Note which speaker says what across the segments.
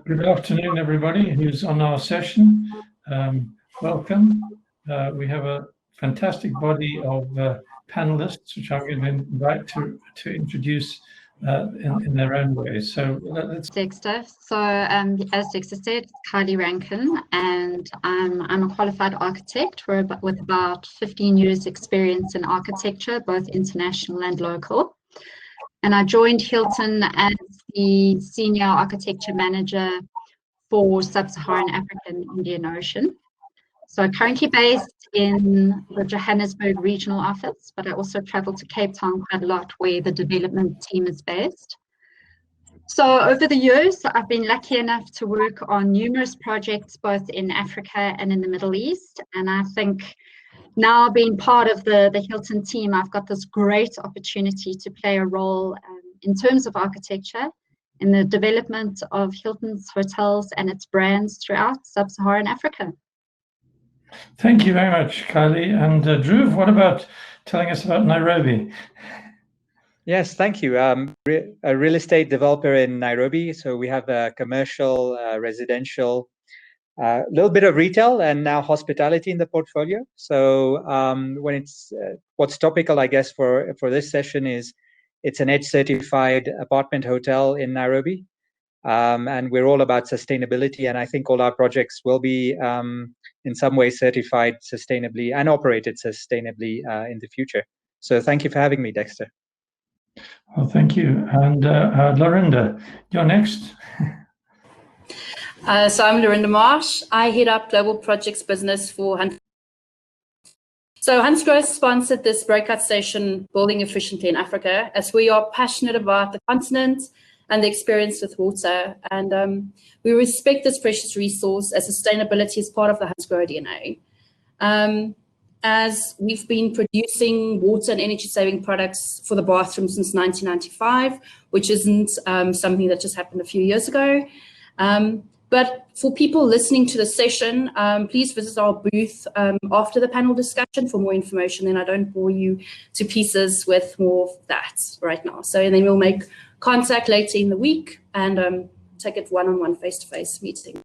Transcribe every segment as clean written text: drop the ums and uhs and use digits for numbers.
Speaker 1: Good afternoon, everybody who's on our session. Welcome. We have a fantastic body of panelists, which I'm going to invite to introduce in their own way. So let's.
Speaker 2: Dexter. So as Dexter said, Kylie Rankin, and I'm a qualified architect with about 15 years experience in architecture, both international and local. And I joined Hilton as the Senior Architecture Manager for Sub-Saharan Africa and Indian Ocean. So currently based in the Johannesburg regional office, but I also travel to Cape Town quite a lot where the development team is based. So over the years, I've been lucky enough to work on numerous projects, both in Africa and in the Middle East. And I think now being part of the Hilton team, I've got this great opportunity to play a role in terms of architecture in the development of Hilton's hotels and its brands throughout Sub-Saharan Africa.
Speaker 1: Thank you very much, Kylie. And Dhruv, what about telling us about Nairobi?
Speaker 3: Yes, thank you. A real estate developer in Nairobi. So we have a commercial, residential, a little bit of retail, and now hospitality in the portfolio. So when it's what's topical, I guess, for this session is it's an EDGE certified apartment hotel in Nairobi. And we're all about sustainability. And I think all our projects will be in some way certified sustainably and operated sustainably in the future. So thank you for having me, Dexter.
Speaker 1: Well, thank you. And Laurinda, you're next.
Speaker 4: So I'm Lorinda Marsh. I head up global projects business for Hansgrohe. So Hansgrohe sponsored this breakout session, Building Efficiently in Africa, as we are passionate about the continent and the experience with water. And we respect this precious resource as sustainability is part of the Hansgrohe DNA. As we've been producing water and energy saving products for the bathroom since 1995, which isn't something that just happened a few years ago. But for people listening to the session, please visit our booth after the panel discussion for more information. And I don't bore you to pieces with more of that right now. So then we'll make contact later in the week and take it one-on-one face-to-face meeting.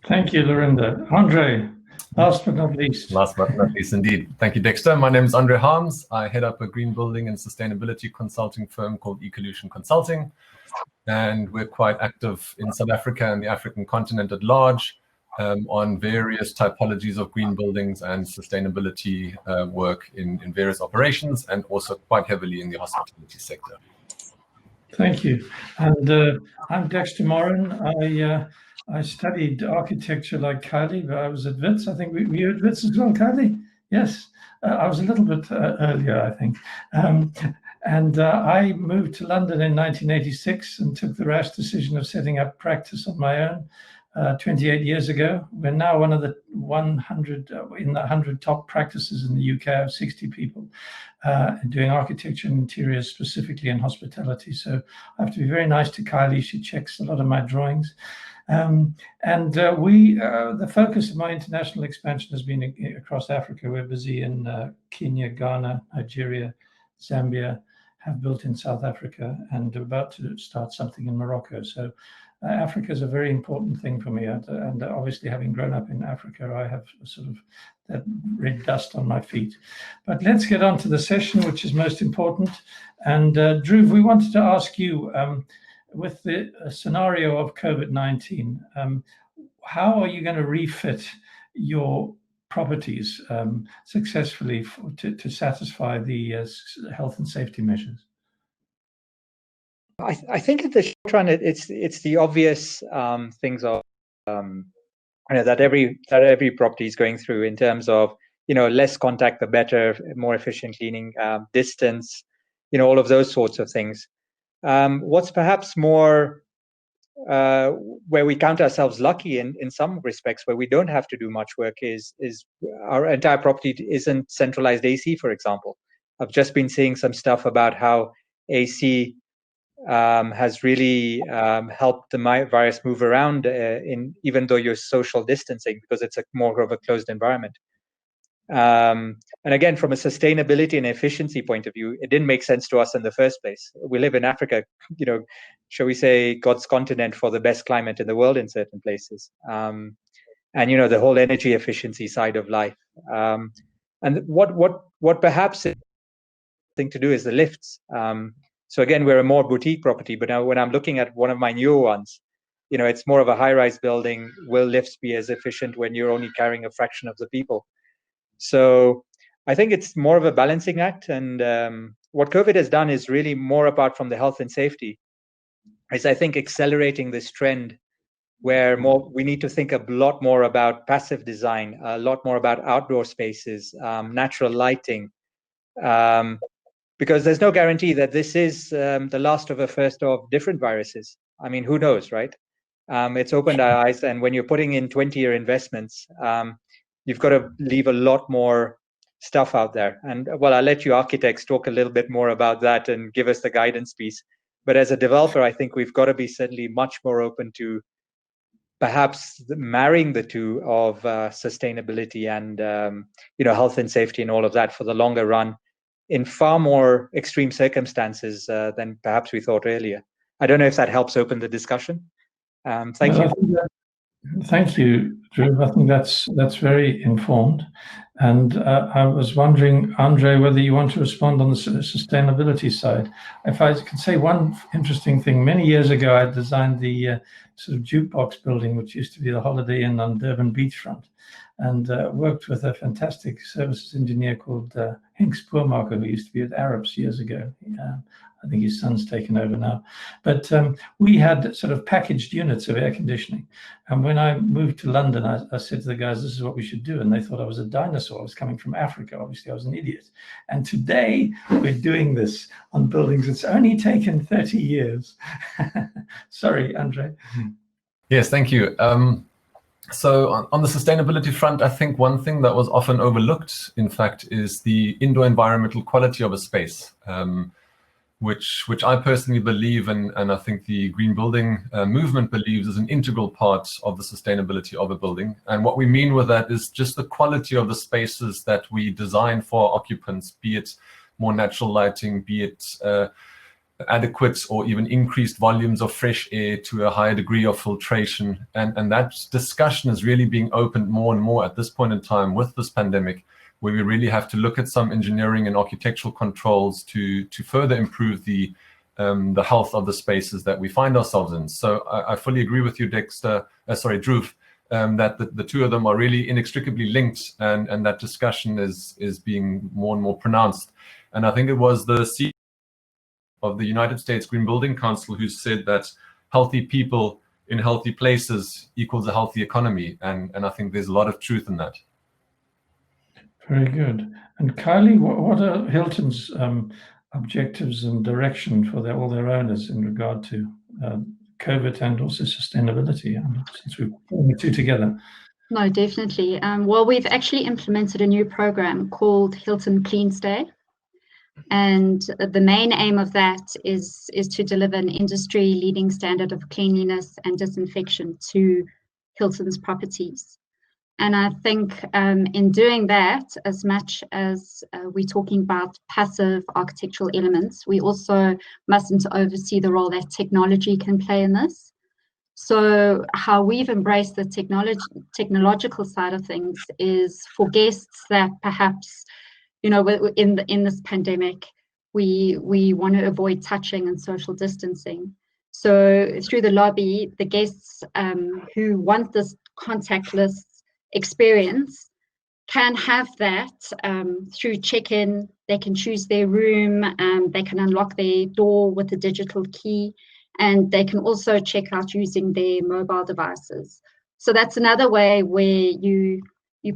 Speaker 1: Thank you, Lorinda. André, last but not least.
Speaker 5: Last but not least, indeed. Thank you, Dexter. My name is André Harms. I head up a green building and sustainability consulting firm called Ecolution Consulting. And we're quite active in South Africa and the African continent at large on various typologies of green buildings and sustainability work in various operations, and also quite heavily in the hospitality sector.
Speaker 1: Thank you. And I'm Dexter Morn. I studied architecture like Kylie, but I was at WITS. I think were you at WITS as well, Kylie? Yes. I was a little bit earlier, I think. And I moved to London in 1986 and took the rash decision of setting up practice on my own 28 years ago. We're now one of the 100 in the 100 top practices in the UK of 60 people doing architecture and interiors, specifically in hospitality. So I have to be very nice to Kylie. She checks a lot of my drawings. The focus of my international expansion has been across Africa. We're busy in Kenya, Ghana, Nigeria, Zambia, have built in South Africa, and about to start something in Morocco. So Africa is a very important thing for me. And obviously, having grown up in Africa, I have sort of that red dust on my feet. But let's get on to the session, which is most important. And Dhruv, we wanted to ask you, with the scenario of COVID-19, how are you going to refit your properties successfully to satisfy the health and safety measures?
Speaker 3: I think in the short run, it's the obvious things of that every property is going through in terms of less contact the better, more efficient cleaning, distance, all of those sorts of things. What's perhaps more where we count ourselves lucky in some respects, where we don't have to do much work, is our entire property isn't centralized AC, for example. I've just been seeing some stuff about how AC has really helped the virus move around even though you're social distancing, because it's more of a closed environment. And again, from a sustainability and efficiency point of view, it didn't make sense to us in the first place. We live in Africa, shall we say, God's continent for the best climate in the world in certain places. And the whole energy efficiency side of life. And what perhaps is thing to do is the lifts. So again, we're a more boutique property, but now when I'm looking at one of my newer ones, it's more of a high-rise building. Will lifts be as efficient when you're only carrying a fraction of the people? So I think it's more of a balancing act. And what COVID has done is really more apart from the health and safety, is I think accelerating this trend where we need to think a lot more about passive design, a lot more about outdoor spaces, natural lighting, because there's no guarantee that this is the last of a first of different viruses. I mean, who knows, right? It's opened our eyes, and when you're putting in 20-year investments, you've got to leave a lot more stuff out there. And well, I'll let you architects talk a little bit more about that and give us the guidance piece. But as a developer, I think we've got to be certainly much more open to perhaps marrying the two of sustainability and health and safety and all of that for the longer run in far more extreme circumstances than perhaps we thought earlier. I don't know if that helps open the discussion. Thank you.
Speaker 1: Thank you, Dhruv. I think that's very informed. And I was wondering, André, whether you want to respond on the sustainability side. If I could say one interesting thing, many years ago, I designed the sort of jukebox building, which used to be the Holiday Inn on Durban beachfront, and worked with a fantastic services engineer called Henk Spoormaker, who used to be with Arabs years ago. I think his son's taken over now. But we had sort of packaged units of air conditioning. And when I moved to London, I said to the guys, this is what we should do. And they thought I was a dinosaur. I was coming from Africa. Obviously, I was an idiot. And today, we're doing this on buildings. It's only taken 30 years. Sorry, André.
Speaker 5: Yes, thank you. So on the sustainability front, I think one thing that was often overlooked, in fact, is the indoor environmental quality of a space. Which I personally believe, and I think the green building movement believes, is an integral part of the sustainability of a building. And what we mean with that is just the quality of the spaces that we design for occupants, be it more natural lighting, be it adequate or even increased volumes of fresh air to a higher degree of filtration. And that discussion is really being opened more and more at this point in time with this pandemic, where we really have to look at some engineering and architectural controls to further improve the health of the spaces that we find ourselves in. So I fully agree with you, Dhruv, that the two of them are really inextricably linked, and that discussion is being more and more pronounced. And I think it was the CEO of the United States Green Building Council who said that healthy people in healthy places equals a healthy economy. And I think there's a lot of truth in that.
Speaker 1: Very good. And Kylie, what are Hilton's objectives and direction for all their owners in regard to COVID and also sustainability, since we're putting the two together?
Speaker 2: No, definitely. Well, we've actually implemented a new program called Hilton Clean Stay. And the main aim of that is to deliver an industry-leading standard of cleanliness and disinfection to Hilton's properties. And I think in doing that, as much as we're talking about passive architectural elements, we also mustn't oversee the role that technology can play in this. So how we've embraced the technological side of things is for guests that perhaps, in this pandemic, we want to avoid touching and social distancing. So through the lobby, the guests who want this contactless experience can have that through check-in. They can choose their room, they can unlock their door with a digital key, and they can also check out using their mobile devices. So that's another way where you're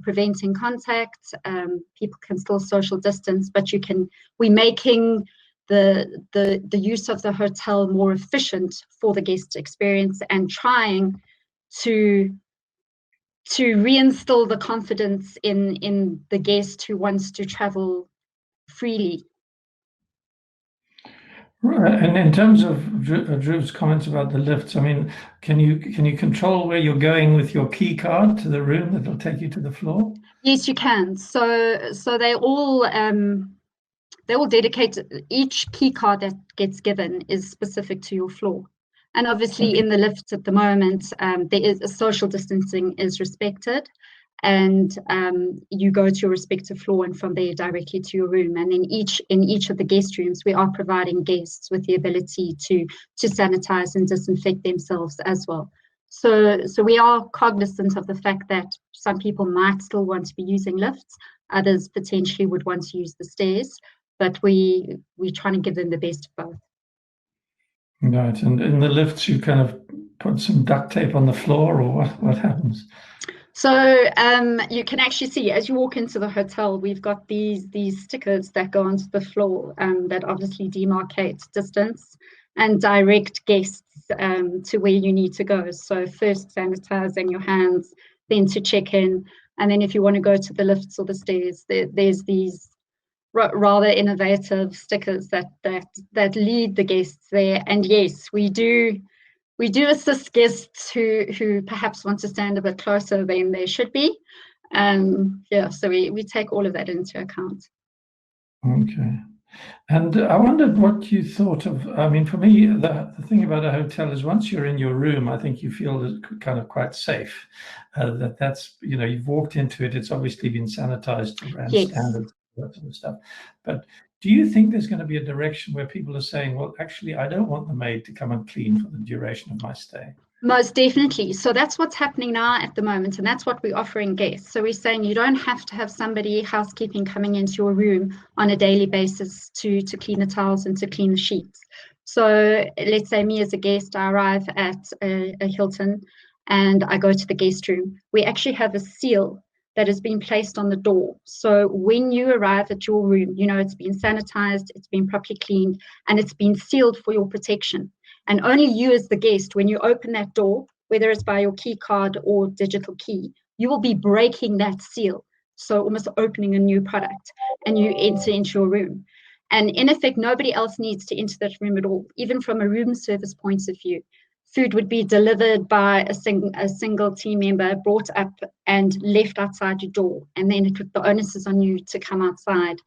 Speaker 2: preventing contact. People can still social distance, but we're making the use of the hotel more efficient for the guest experience and trying to reinstill the confidence in the guest who wants to travel freely.
Speaker 1: Right. And in terms of Dhruv's comments about the lifts, I mean, can you control where you're going with your key card to the room that'll take you to the floor?
Speaker 2: Yes, you can. So they all dedicate, each key card that gets given is specific to your floor. And obviously in the lifts at the moment, there is social distancing is respected, and you go to your respective floor and from there directly to your room. And then in each of the guest rooms, we are providing guests with the ability to sanitize and disinfect themselves as well. So we are cognizant of the fact that some people might still want to be using lifts, others potentially would want to use the stairs, but we're trying to give them the best of both.
Speaker 1: Right, and in the lifts, you kind of put some duct tape on the floor, or what happens?
Speaker 2: So you can actually see as you walk into the hotel, we've got these stickers that go onto the floor that obviously demarcate distance and direct guests to where you need to go. So first sanitizing your hands, then to check in, and then if you want to go to the lifts or the stairs, there's these rather innovative stickers that lead the guests there. And yes, we do assist guests who perhaps want to stand a bit closer than they should be. So we take all of that into account.
Speaker 1: Okay. And I wondered what you thought of, I mean, for me, the thing about a hotel is once you're in your room, I think you feel kind of quite safe. That's, you've walked into it, it's obviously been sanitized to brand standards, that sort of stuff. But do you think there's going to be a direction where people are saying, well, actually, I don't want the maid to come and clean for the duration of my stay?
Speaker 2: Most definitely. So that's what's happening now at the moment, and that's what we're offering guests. So we're saying you don't have to have somebody housekeeping coming into your room on a daily basis to clean the towels and to clean the sheets. So let's say me as a guest, I arrive at a Hilton and I go to the guest room. We actually have a seal that has been placed on the door. So when you arrive at your room, it's been sanitized, it's been properly cleaned, and it's been sealed for your protection. And only you as the guest, when you open that door, whether it's by your key card or digital key, you will be breaking that seal. So almost opening a new product, and you enter into your room. And in effect, nobody else needs to enter that room at all. Even from a room service point of view, food would be delivered by a single team member, brought up and left outside your door. And then the onus is on you to come outside.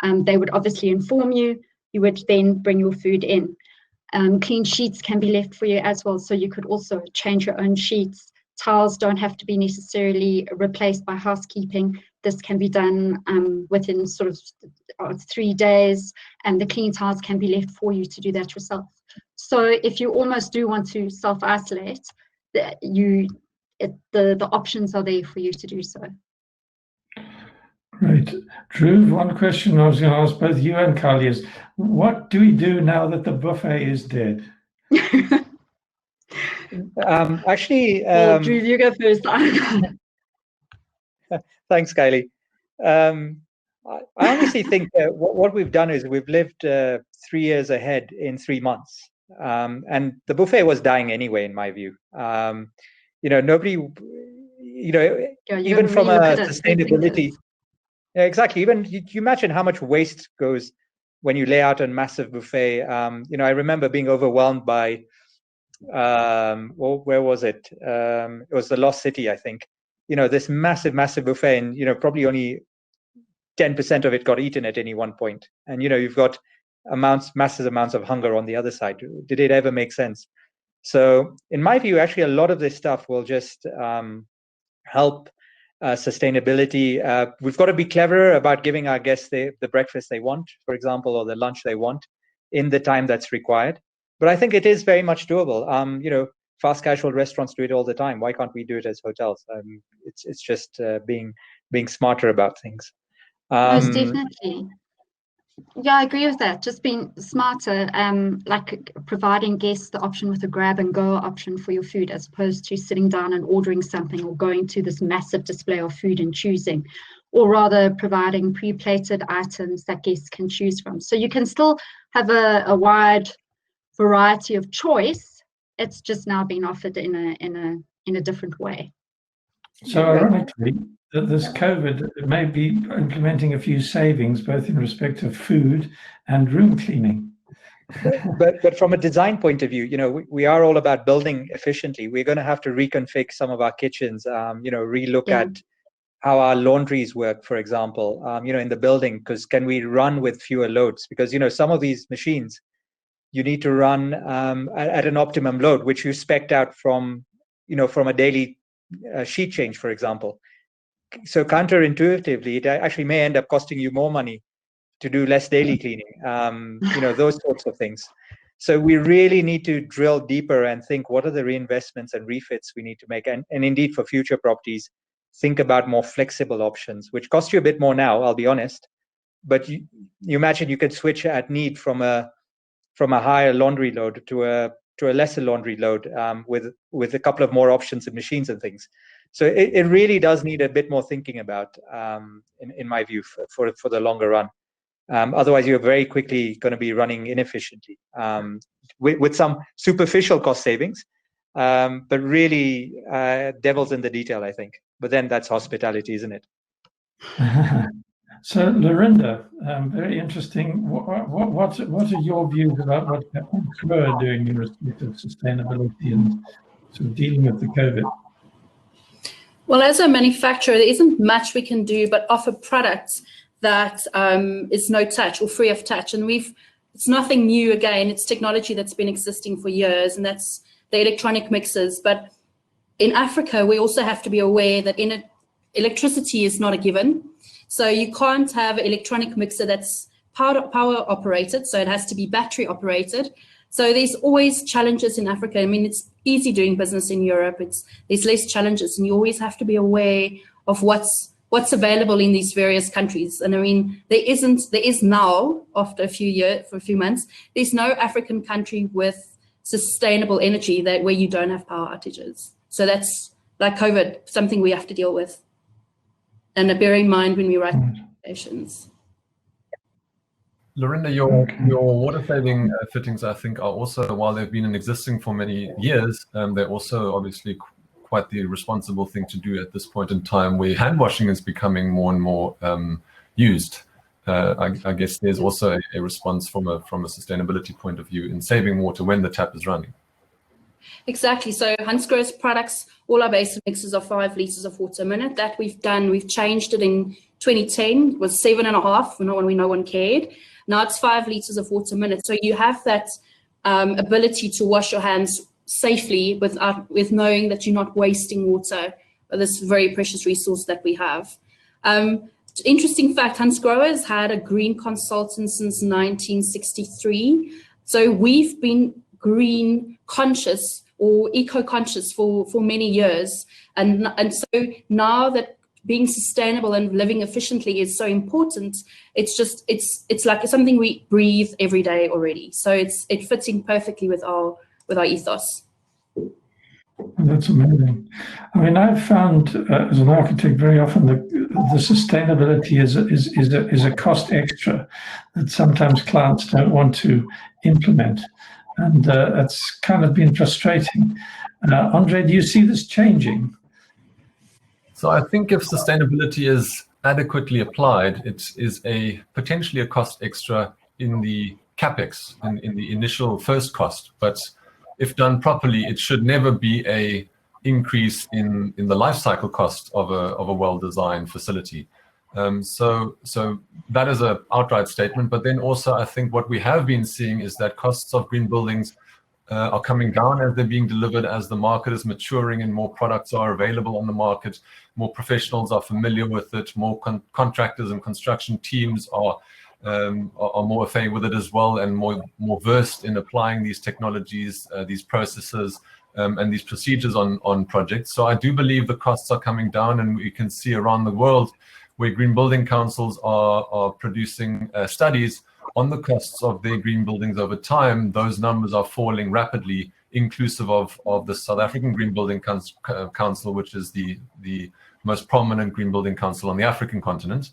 Speaker 2: They would obviously inform you. You would then bring your food in. Clean sheets can be left for you as well. So you could also change your own sheets. Towels don't have to be necessarily replaced by housekeeping. This can be done within sort of 3 days, and the clean towels can be left for you to do that yourself. So if you almost do want to self-isolate, the options are there for you to do so.
Speaker 1: Great. Dhruv, one question I was going to ask both you and Kylie is, what do we do now that the buffet is dead?
Speaker 3: Actually,
Speaker 2: Dhruv, you go first.
Speaker 3: Thanks, Kylie. I honestly think what we've done is we've lived 3 years ahead in 3 months. And the buffet was dying anyway, in my view. Nobody, even from a sustainability. Yeah, exactly. Even you imagine how much waste goes when you lay out a massive buffet. I remember being overwhelmed by, where was it? It was the Lost City, I think. This massive buffet, and probably only 10% of it got eaten at any one point. And you've got massive amounts of hunger on the other side. Did it ever make sense? So, in my view, actually, a lot of this stuff will just help. Sustainability. We've got to be cleverer about giving our guests the breakfast they want, for example, or the lunch they want in the time that's required. But I think it is very much doable. Fast casual restaurants do it all the time. Why can't we do it as hotels? It's just being smarter about things.
Speaker 2: Most definitely. Yeah, I agree with that. Just being smarter, like providing guests the option with a grab and go option for your food, as opposed to sitting down and ordering something or going to this massive display of food and choosing, or rather providing pre-plated items that guests can choose from. So you can still have a wide variety of choice. It's just now being offered in a different way.
Speaker 1: So ironically, this COVID may be implementing a few savings, both in respect of food and room cleaning.
Speaker 3: But from a design point of view, we are all about building efficiently. We're going to have to reconfigure some of our kitchens, relook at how our laundries work, for example, in the building, because can we run with fewer loads? Because, some of these machines, you need to run at an optimum load, which you spec'd out from a daily sheet change, for example. So counterintuitively, it actually may end up costing you more money to do less daily cleaning, those sorts of things. So we really need to drill deeper and think, what are the reinvestments and refits we need to make? And indeed, for future properties, think about more flexible options, which cost you a bit more now, I'll be honest. But you imagine you could switch at need from a higher laundry load to a lesser laundry load with a couple of more options and machines and things. So it really does need a bit more thinking about, in my view, for the longer run. Otherwise, you're very quickly going to be running inefficiently with some superficial cost savings, but really devil's in the detail, I think. But then that's hospitality, isn't it?
Speaker 1: So, Laurinda, very interesting. What are your views about what Hansgrohe are doing in respect of sustainability and sort of dealing with the COVID?
Speaker 4: Well, as a manufacturer, there isn't much we can do but offer products that is no touch or free of touch. And it's nothing new again. It's technology that's been existing for years, and that's the electronic mixers. But in Africa, we also have to be aware that electricity is not a given. So you can't have an electronic mixer that's power operated, so it has to be battery operated. So there's always challenges in Africa. I mean, it's easy doing business in Europe. There's less challenges, and you always have to be aware of what's available in these various countries. And I mean, there is now, after a few months, there's no African country with sustainable energy where you don't have power outages. So that's, like COVID, something we have to deal with. And bear in mind when we write applications.
Speaker 5: Laurinda, your water saving fittings, I think, are also, while they've been in existing for many years, they're also obviously quite the responsible thing to do at this point in time, where hand washing is becoming more and more used. I guess there's also a response from a sustainability point of view in saving water when the tap is running.
Speaker 4: Exactly. So Hansgrohe's products, all our basic mixes are 5 liters of water a minute. That we've done. We've changed it in 2010. It was 7.5 when no one cared. Now it's 5 liters of water a minute. So you have that ability to wash your hands safely with knowing that you're not wasting water, this very precious resource that we have. Interesting fact, Hansgrohe has had a green consultant since 1963. So we've been green conscious or eco-conscious for many years. And so now that being sustainable and living efficiently is so important, it's like something we breathe every day already. So it fits in perfectly with our ethos.
Speaker 1: That's amazing. I mean, I've found as an architect very often the sustainability is a cost extra that sometimes clients don't want to implement, and that's kind of been frustrating. André, do you see this changing?
Speaker 5: So I think if sustainability is adequately applied, it is potentially a cost extra in the capex, in the initial first cost. But if done properly, it should never be a increase in the life cycle cost of a well-designed facility. So that is an outright statement. But then also, I think what we have been seeing is that costs of green buildings are coming down as they're being delivered, as the market is maturing and more products are available on the market, more professionals are familiar with it, more contractors and construction teams are more familiar with it as well, and more versed in applying these technologies, these processes, and these procedures on projects. So I do believe the costs are coming down, and we can see around the world where green building councils are producing studies on the costs of their green buildings over time. Those numbers are falling rapidly, inclusive of the South African Green Building Council, which is the most prominent green building council on the African continent.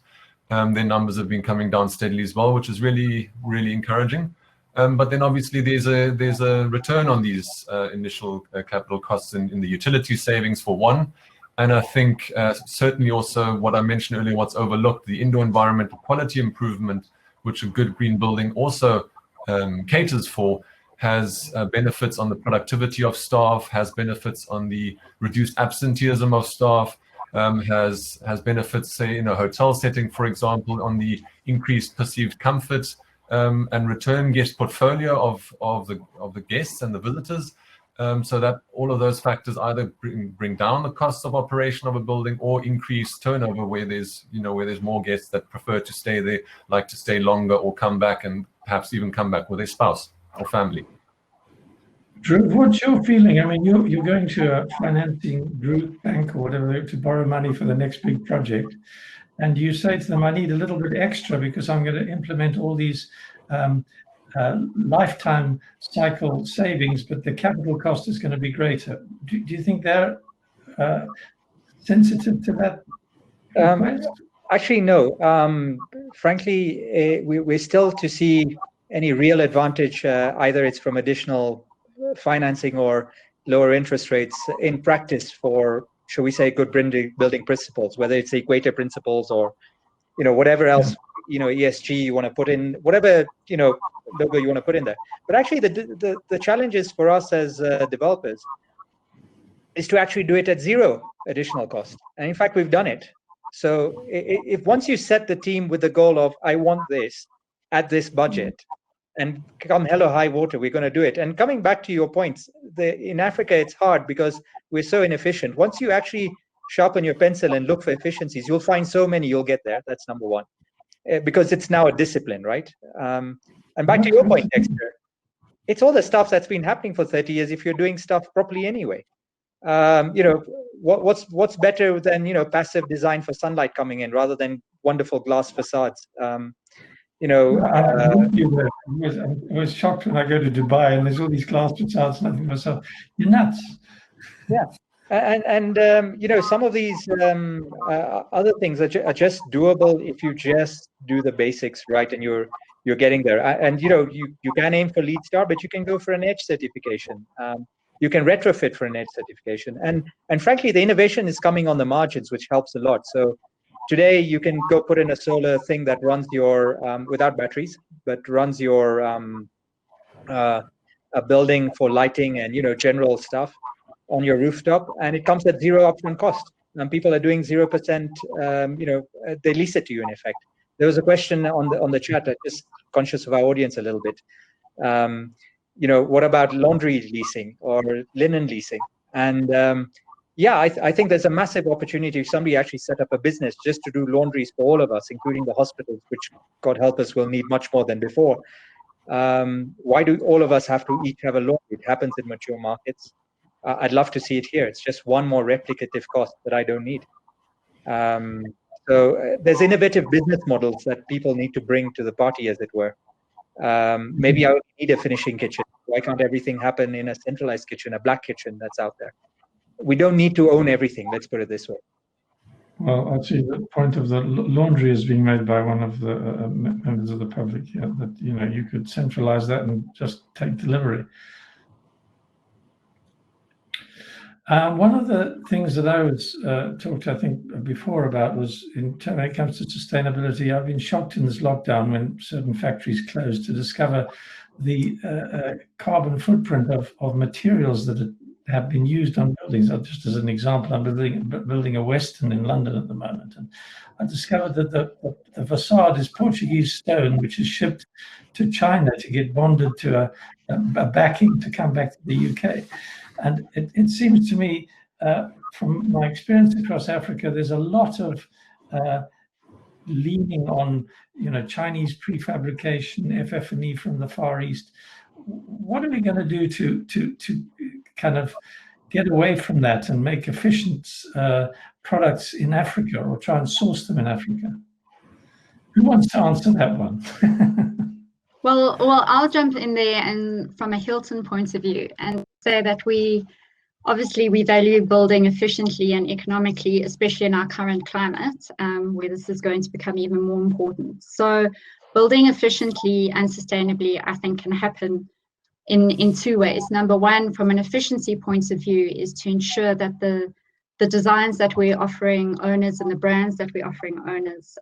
Speaker 5: Their numbers have been coming down steadily as well, which is really, really encouraging. But then obviously there's a return on these initial capital costs in the utility savings for one. And I think certainly also what I mentioned earlier, what's overlooked, the indoor environmental quality improvement, which a good green building also caters for, has benefits on the productivity of staff, has benefits on the reduced absenteeism of staff, has benefits, say, in a hotel setting, for example, on the increased perceived comfort and return guest portfolio of the guests and the visitors, so that all of those factors either bring down the costs of operation of a building or increase turnover where there's more guests that prefer to stay there, like to stay longer or come back, and perhaps even come back with their spouse or family.
Speaker 1: Dhruv, what's your feeling? I mean, you're going to a financing group, bank or whatever, to borrow money for the next big project, and you say to them, I need a little bit extra because I'm going to implement all these lifetime cycle savings, but the capital cost is going to be greater. Do you think they're sensitive to that?
Speaker 3: Actually, no. Frankly, we're still to see any real advantage, either it's from additional financing or lower interest rates in practice for, shall we say, good building principles, whether it's the equator principles or, whatever else, ESG you want to put in, whatever, logo you want to put in there. But actually the challenge is for us as developers is to actually do it at zero additional cost. And in fact, we've done it. So if once you set the team with the goal of, I want this at this budget, and come hell or high water, we're going to do it. And coming back to your points, in Africa, it's hard because we're so inefficient. Once you actually sharpen your pencil and look for efficiencies, you'll find so many, you'll get there. That's number one, because it's now a discipline, right? And back to your point, Dexter, it's all the stuff that's been happening for 30 years if you're doing stuff properly anyway. What's better than, passive design for sunlight coming in rather than wonderful glass facades?
Speaker 1: I was shocked when I go to Dubai and there's all these glass facades, and I think to myself, you're nuts.
Speaker 3: Yeah, and some of these other things are just doable if you just do the basics right, and you're getting there. And you can aim for LEED Star, but you can go for an EDGE certification. You can retrofit for an EDGE certification, and frankly, the innovation is coming on the margins, which helps a lot. So today, you can go put in a solar thing that runs your, without batteries, but runs your a building for lighting and general stuff on your rooftop, and it comes at zero upfront cost. And people are doing 0%. They lease it to you in effect. There was a question on the chat. I'm just conscious of our audience a little bit. What about laundry leasing or linen leasing? And I think there's a massive opportunity if somebody actually set up a business just to do laundries for all of us, including the hospitals, which, God help us, will need much more than before. Why do all of us have to each have a laundry? It happens in mature markets. I'd love to see it here. It's just one more replicative cost that I don't need. So there's innovative business models that people need to bring to the party, as it were. Maybe I would need a finishing kitchen. Why can't everything happen in a centralized kitchen, a black kitchen that's out there? We don't need to own everything. Let's put it this way.
Speaker 1: Well, actually, the point of the laundry is being made by one of the members of the public here, that you could centralize that and just take delivery. One of the things that I was talked, I think, before about was when it comes to sustainability. I've been shocked in this lockdown when certain factories closed to discover the carbon footprint of materials that have been used on buildings. Just as an example, I'm building a Westin in London at the moment, and I discovered that the facade is Portuguese stone, which is shipped to China to get bonded to a backing to come back to the UK. And it seems to me, from my experience across Africa, there's a lot of leaning on Chinese prefabrication, FF&E from the Far East. What are we going to do to kind of get away from that and make efficient products in Africa, or try and source them in Africa? Who wants to answer that one?
Speaker 2: Well, I'll jump in there, and from a Hilton point of view, and say that we value building efficiently and economically, especially in our current climate, where this is going to become even more important. So building efficiently and sustainably, I think, can happen in two ways. Number one, from an efficiency point of view, is to ensure that the designs that we're offering owners and the brands that we're offering owners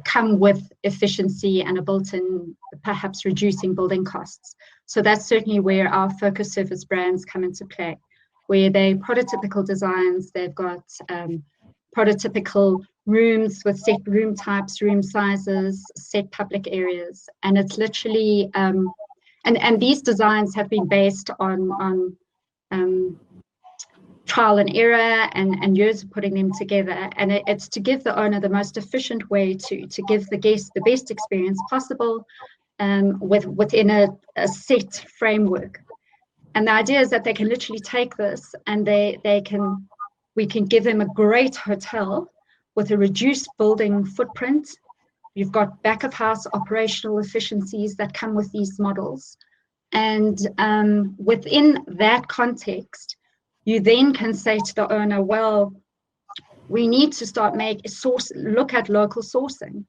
Speaker 2: come with efficiency and a built-in, perhaps reducing building costs. So that's certainly where our focus surface brands come into play, where they're prototypical designs. They've got prototypical rooms with set room types, room sizes, set public areas. And it's literally, and these designs have been based on trial and error and years of putting them together. And it's to give the owner the most efficient way to give the guest the best experience possible within a set framework. And the idea is that they can literally take this and we can give them a great hotel with a reduced building footprint. You've got back of house operational efficiencies that come with these models. And within that context, you then can say to the owner, well, we need to start look at local sourcing.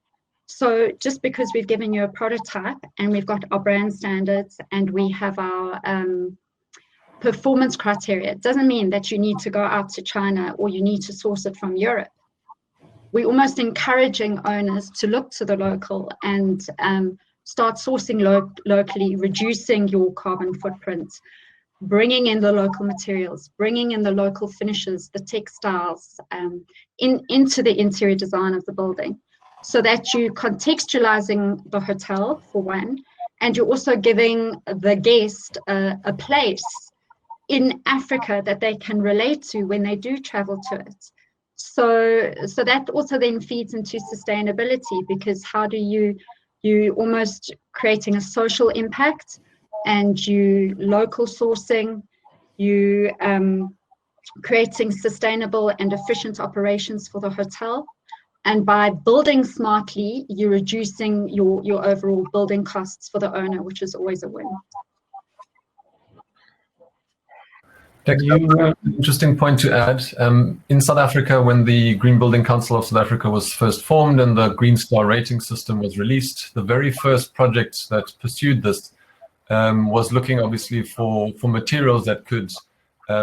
Speaker 2: So just because we've given you a prototype and we've got our brand standards and we have our performance criteria, it doesn't mean that you need to go out to China or you need to source it from Europe. We're almost encouraging owners to look to the local and start sourcing locally, reducing your carbon footprint, bringing in the local materials, bringing in the local finishes, the textiles into the interior design of the building, so that you're contextualizing the hotel for one, and you're also giving the guest a place in Africa that they can relate to when they do travel to it. So that also then feeds into sustainability, because how do you almost creating a social impact, and you local sourcing, you creating sustainable and efficient operations for the hotel. And by building smartly, you're reducing your overall building costs for the owner, which is always a win.
Speaker 5: Interesting point to add. In South Africa, when the Green Building Council of South Africa was first formed and the Green Star rating system was released, the very first project that pursued this was looking obviously for materials that could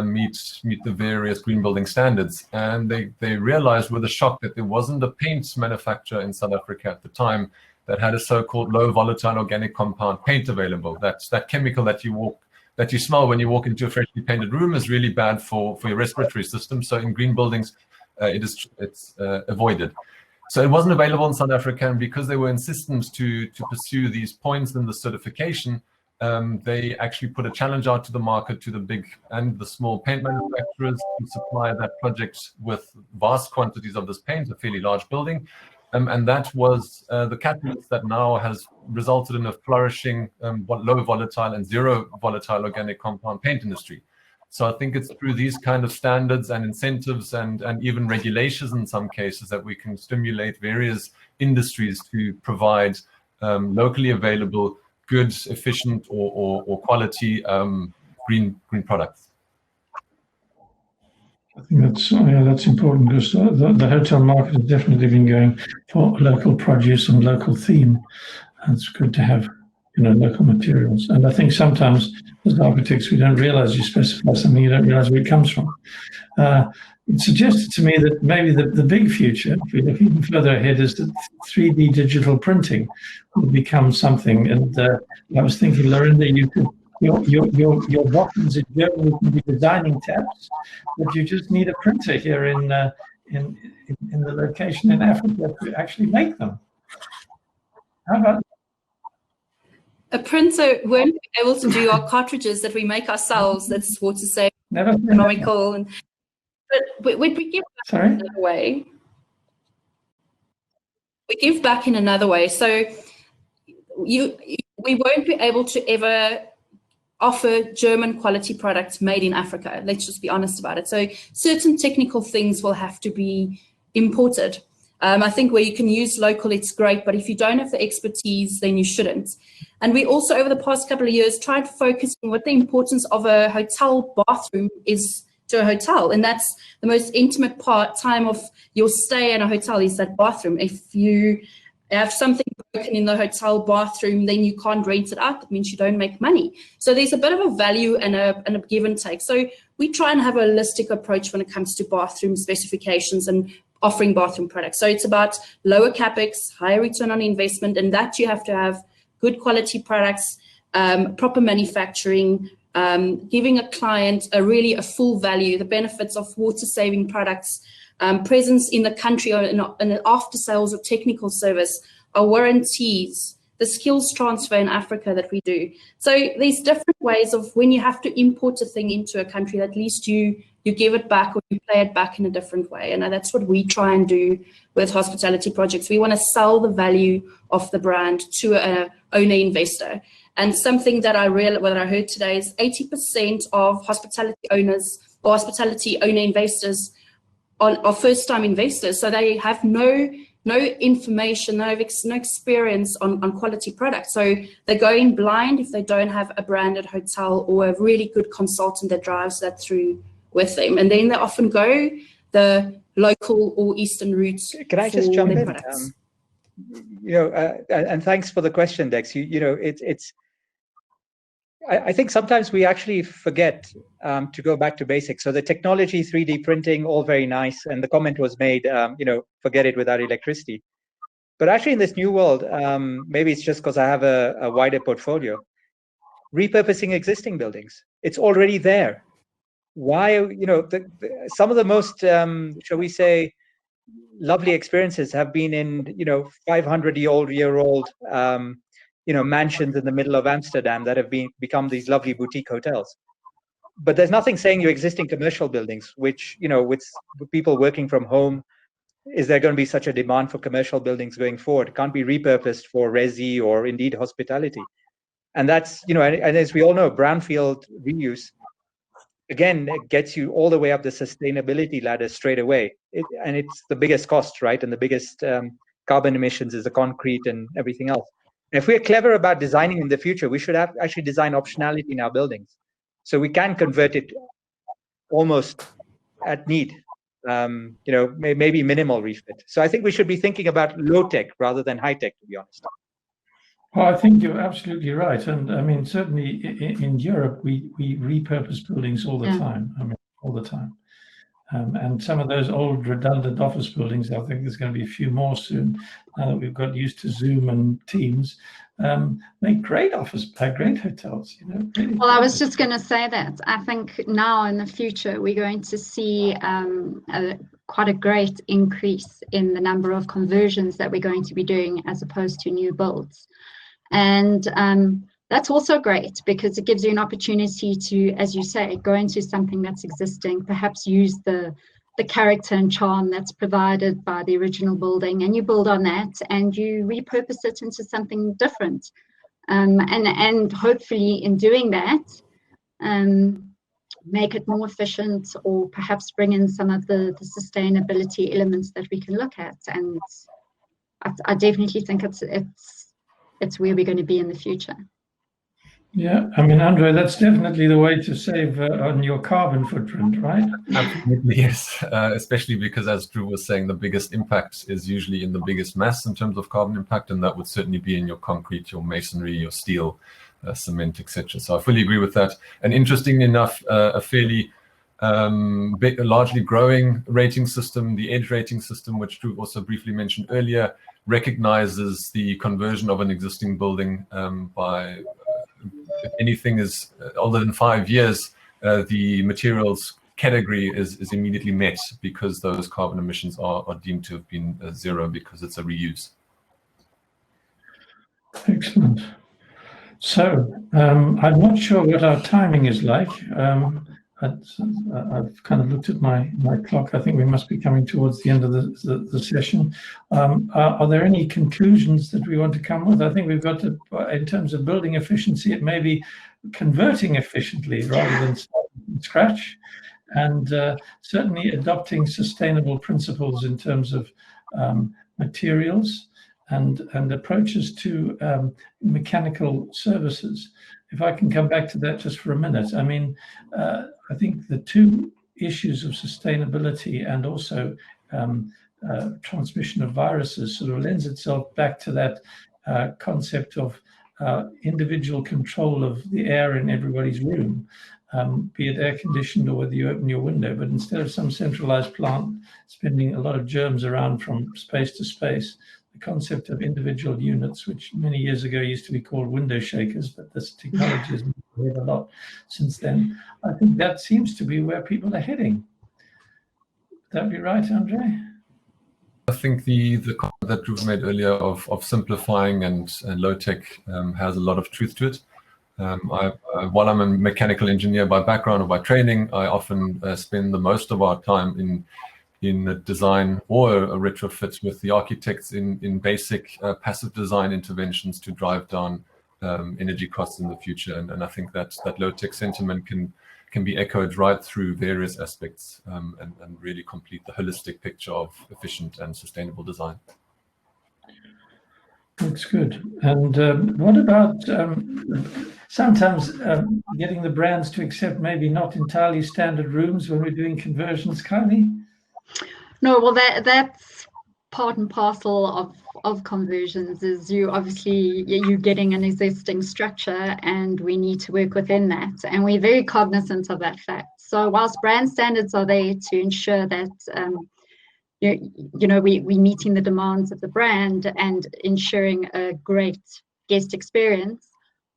Speaker 5: meet the various green building standards. And they realized with a shock that there wasn't a paint manufacturer in South Africa at the time that had a so-called low volatile organic compound paint available. That's that chemical that you smell when you walk into a freshly painted room is really bad for your respiratory system. So in green buildings, it's avoided. So it wasn't available in South Africa, and because they were insistent to pursue these points in the certification, they actually put a challenge out to the market, to the big and the small paint manufacturers, to supply that project with vast quantities of this paint, a fairly large building. And that was the catalyst that now has resulted in a flourishing low volatile and zero volatile organic compound paint industry. So I think it's through these kind of standards and incentives and even regulations in some cases that we can stimulate various industries to provide locally available, good, efficient or quality green products.
Speaker 1: I think that's important, because the hotel market has definitely been going for local produce and local theme. And it's good to have local materials. And I think sometimes as architects we don't realize you specify something, you don't realize where it comes from. It suggested to me that maybe the big future, if we look even further ahead, is that 3D digital printing will become something. And I was thinking, Laurinda, you could. Your boxes in Germany can be designing taps, but you just need a printer here in the location in Africa to actually make them. How about
Speaker 4: a printer won't be able to do our cartridges that we make ourselves? That's water safe, economical, but we give back in another way. We give back in another way. So we won't be able to ever offer German quality products made in Africa. Let's just be honest about it. So certain technical things will have to be imported. I think where you can use local, it's great, but if you don't have the expertise, then you shouldn't. And we also, over the past couple of years, tried to focus on what the importance of a hotel bathroom is to a hotel. And that's the most intimate time of your stay in a hotel, is that bathroom. If you have something broken in the hotel bathroom, then you can't rent it out. That means you don't make money. So there's a bit of a value and a give and take. So we try and have a holistic approach when it comes to bathroom specifications and offering bathroom products. So it's about lower capex, higher return on investment, and that you have to have good quality products, proper manufacturing, giving a client a full value, the benefits of water saving products, presence in the country or in an after sales or technical service, our warranties, the skills transfer in Africa that we do. So there's different ways of when you have to import a thing into a country, at least you give it back or you play it back in a different way. And that's what we try and do with hospitality projects. We want to sell the value of the brand to an owner investor. And something that I heard today is 80% of hospitality owners or hospitality owner investors are first-time investors. So they have no information, no experience on quality products. So they're going blind if they don't have a branded hotel or a really good consultant that drives that through with them. And then they often go the local or Eastern routes.
Speaker 3: Can I just jump in?
Speaker 4: Products.
Speaker 3: And thanks for the question, Dex. I think sometimes we actually forget to go back to basics. So the technology, 3D printing, all very nice. And the comment was made, forget it without electricity. But actually in this new world, maybe it's just because I have a wider portfolio, repurposing existing buildings. It's already there. Why, some of the most, shall we say, lovely experiences have been in, 500-year-old mansions in the middle of Amsterdam that have become these lovely boutique hotels. But there's nothing saying your existing commercial buildings, which, with people working from home, is there going to be such a demand for commercial buildings going forward? It can't be repurposed for resi or indeed hospitality. And that's, and as we all know, brownfield reuse, again, it gets you all the way up the sustainability ladder straight away. And it's the biggest cost, right? And the biggest carbon emissions is the concrete and everything else. And if we're clever about designing in the future, we should actually design optionality in our buildings. So we can convert it almost at need, maybe minimal refit. So I think we should be thinking about low tech rather than high tech, to be honest.
Speaker 1: Well, I think you're absolutely right. And I mean, certainly in Europe, we repurpose buildings all the time. I mean, all the time. And some of those old redundant office buildings, I think there's going to be a few more soon, now that we've got used to Zoom and Teams, make great great hotels. Really.
Speaker 2: Well, I was just going to say that. I think now in the future, we're going to see quite a great increase in the number of conversions that we're going to be doing as opposed to new builds. And that's also great because it gives you an opportunity to, as you say, go into something that's existing, perhaps use the character and charm that's provided by the original building, and you build on that and you repurpose it into something different. And hopefully in doing that, make it more efficient or perhaps bring in some of the sustainability elements that we can look at. And I definitely think it's where we're going to be in the future.
Speaker 1: Yeah, I mean, André, that's definitely the way to save on your carbon footprint, right?
Speaker 5: Absolutely, yes. Especially because, as Dhruv was saying, the biggest impact is usually in the biggest mass in terms of carbon impact, and that would certainly be in your concrete, your masonry, your steel, cement, etc. So I fully agree with that. And interestingly enough, a fairly largely growing rating system, the EDGE rating system, which Dhruv also briefly mentioned earlier, recognizes the conversion of an existing building by if anything is older than 5 years, the materials category is immediately met because those carbon emissions are deemed to have been zero because it's a reuse.
Speaker 1: Excellent. So I'm not sure what our timing is like. I've kind of looked at my clock. I think we must be coming towards the end of the session. Are there any conclusions that we want to come with? I think we've got to, in terms of building efficiency, it may be converting efficiently rather than starting from scratch, and certainly adopting sustainable principles in terms of materials and approaches to mechanical services. If I can come back to that just for a minute, I mean, I think the two issues of sustainability and also transmission of viruses sort of lends itself back to that concept of individual control of the air in everybody's room, be it air conditioned or whether you open your window. But instead of some centralized plant spinning a lot of germs around from space to space, the concept of individual units, which many years ago used to be called window shakers, but this technology has moved a lot since then. I think that seems to be where people are heading. that be right, André?
Speaker 5: I think the comment that Dhruv made earlier of simplifying and low tech has a lot of truth to it. While I'm a mechanical engineer by background or by training, I often spend the most of our time in a design or a retrofit with the architects in basic passive design interventions to drive down energy costs in the future. And I think that low tech sentiment can be echoed right through various aspects and really complete the holistic picture of efficient and sustainable design.
Speaker 1: Looks good. And what about sometimes getting the brands to accept maybe not entirely standard rooms when we're doing conversions, Kylie?
Speaker 2: No, well, that's part and parcel of conversions. Is you're getting an existing structure, and we need to work within that, and we're very cognizant of that fact. So whilst brand standards are there to ensure that we're meeting the demands of the brand and ensuring a great guest experience,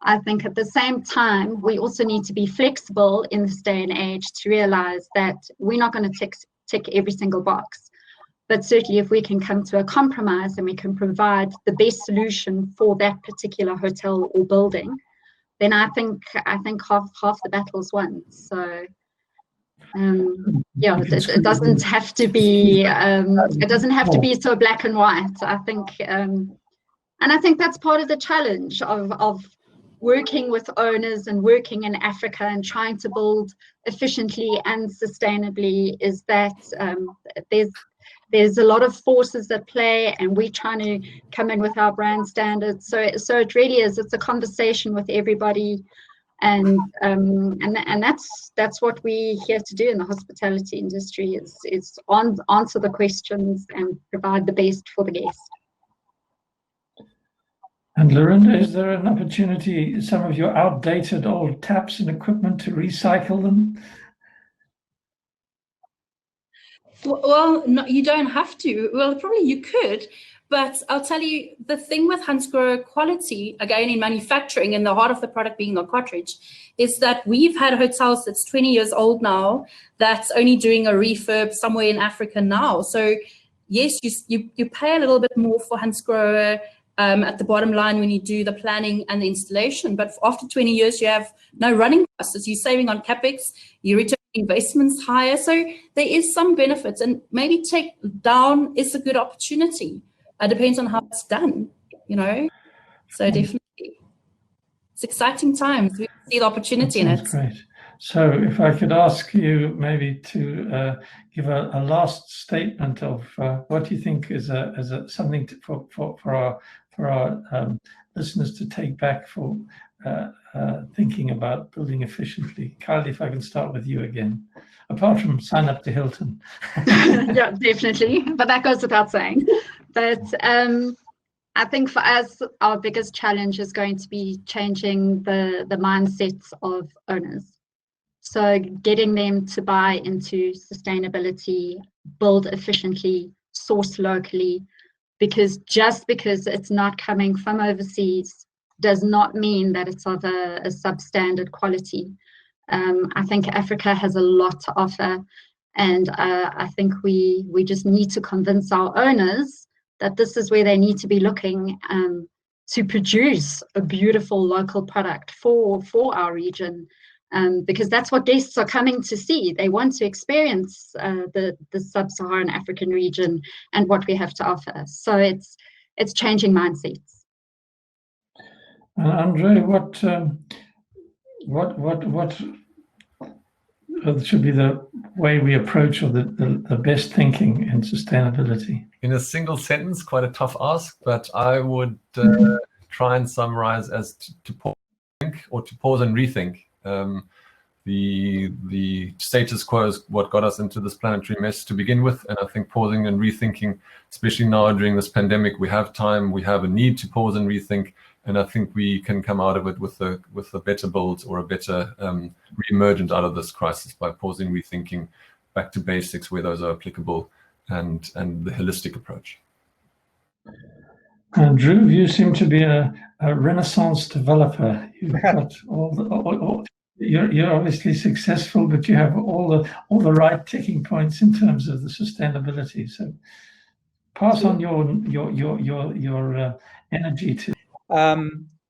Speaker 2: I think at the same time we also need to be flexible in this day and age to realize that we're not going to tick every single box. But certainly if we can come to a compromise and we can provide the best solution for that particular hotel or building, then I think half the battle's won. So it doesn't have to be so black and white. I think and I think that's part of the challenge of working with owners and working in Africa and trying to build efficiently and sustainably, is that there's a lot of forces at play, and we're trying to come in with our brand standards. So it really is. It's a conversation with everybody, and that's what we're here to do in the hospitality industry. Is answer the questions and provide the best for the guest.
Speaker 1: And Laurinda, is there an opportunity, some of your outdated old taps and equipment, to recycle them?
Speaker 4: Well, no, you don't have to. Well, probably you could, but I'll tell you, the thing with Hansgrohe quality, again, in manufacturing, and the heart of the product being the cartridge, is that we've had hotels that's 20 years old now that's only doing a refurb somewhere in Africa now. So yes, you pay a little bit more for Hansgrohe at the bottom line when you do the planning and the installation, but after 20 years, you have no running costs. As you're saving on capex, you return investments higher. So there is some benefits, and maybe take down is a good opportunity. It depends on how it's done, So definitely, it's exciting times. We see the opportunity in it.
Speaker 1: Great. So if I could ask you maybe to give a last statement of what you think is something for our listeners to take back for thinking about building efficiently. Kylie, if I can start with you again, apart from sign up to Hilton.
Speaker 2: Yeah, definitely, but that goes without saying. But I think for us, our biggest challenge is going to be changing the mindsets of owners. So getting them to buy into sustainability, build efficiently, source locally, because just because it's not coming from overseas does not mean that it's of a substandard quality. I think Africa has a lot to offer, and I think we just need to convince our owners that this is where they need to be looking to produce a beautiful local product for our region. Because that's what guests are coming to see. They want to experience the Sub-Saharan African region and what we have to offer. So it's changing mindsets.
Speaker 1: André, what should be the way we approach, or the best thinking in sustainability? In
Speaker 5: a single sentence, quite a tough ask, but I would try and summarize as to pause and rethink. The status quo is what got us into this planetary mess to begin with, and I think pausing and rethinking, especially now during this pandemic, we have time, we have a need to pause and rethink, and I think we can come out of it with a better build, or a better re-emergent out of this crisis, by pausing, rethinking, back to basics where those are applicable, and the holistic approach.
Speaker 1: And Dhruv, you seem to be a Renaissance developer. You've got all you're obviously successful, but you have all the right ticking points in terms of the sustainability. So pass on your energy to.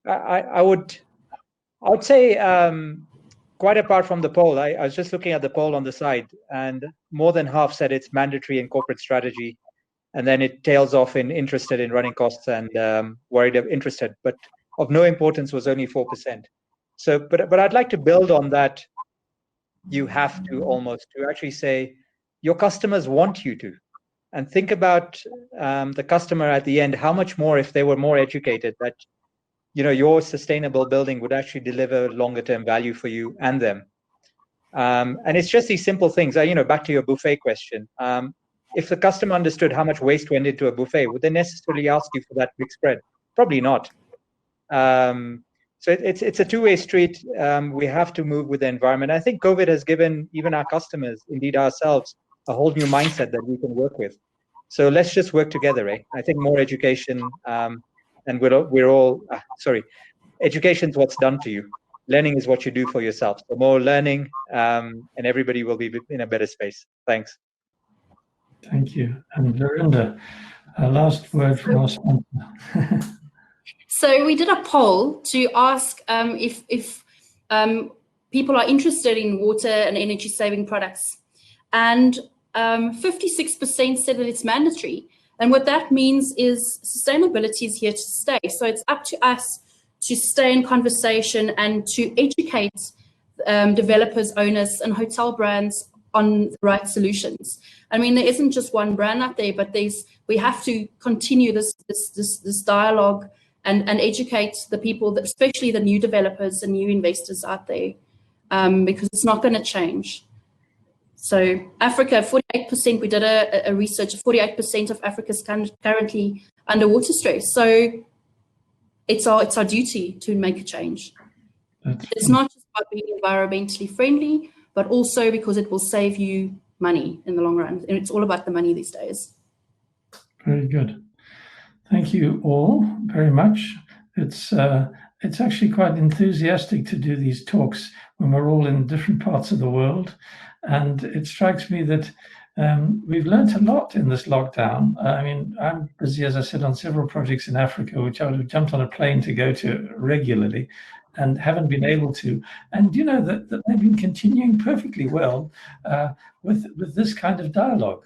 Speaker 3: I would say, quite apart from the poll, I was just looking at the poll on the side, and more than half said it's mandatory in corporate strategy, and then it tails off in interested in running costs and worried of interested, but of no importance was only 4%. So, but I'd like to build on that. You have to almost to actually say your customers want you to, and think about the customer at the end. How much more if they were more educated that your sustainable building would actually deliver longer term value for you and them. And it's just these simple things. Back to your buffet question. If the customer understood how much waste went into a buffet, would they necessarily ask you for that big spread? Probably not. So it's a two-way street. We have to move with the environment. I think COVID has given even our customers, indeed ourselves, a whole new mindset that we can work with. So let's just work together, eh? I think more education, and we're all sorry. Education is what's done to you. Learning is what you do for yourself. So more learning, and everybody will be in a better space. Thanks.
Speaker 1: Thank you. And Laurinda, a last word from our sponsor.
Speaker 4: So we did a poll to ask if people are interested in water and energy saving products, and 56% said that it's mandatory. And what that means is sustainability is here to stay. So it's up to us to stay in conversation and to educate developers, owners, and hotel brands on the right solutions. I mean, there isn't just one brand out there, but we have to continue this dialogue and educate the people, especially the new developers and new investors out there, because it's not going to change. So Africa, 48%, we did a research, 48% of Africa is currently under water stress. So it's our duty to make a change. It's not just about being environmentally friendly, but also because it will save you money in the long run. And it's all about the money these days.
Speaker 1: Very good. Thank you all very much. It's actually quite enthusiastic to do these talks when we're all in different parts of the world. And it strikes me that we've learned a lot in this lockdown. I mean, I'm busy, as I said, on several projects in Africa, which I would have jumped on a plane to go to regularly and haven't been able to. And that they've been continuing perfectly well with this kind of dialogue.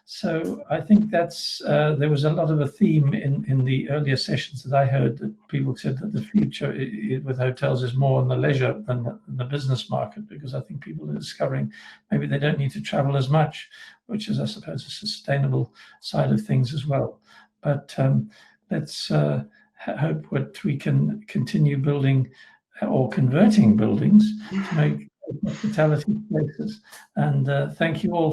Speaker 1: So I think that's there was a lot of a theme in the earlier sessions that I heard, that people said that the future with hotels is more on the leisure than the business market, because I think people are discovering maybe they don't need to travel as much, which is, I suppose, a sustainable side of things as well. But let's hope that we can continue building or converting buildings to make hospitality places. And thank you all.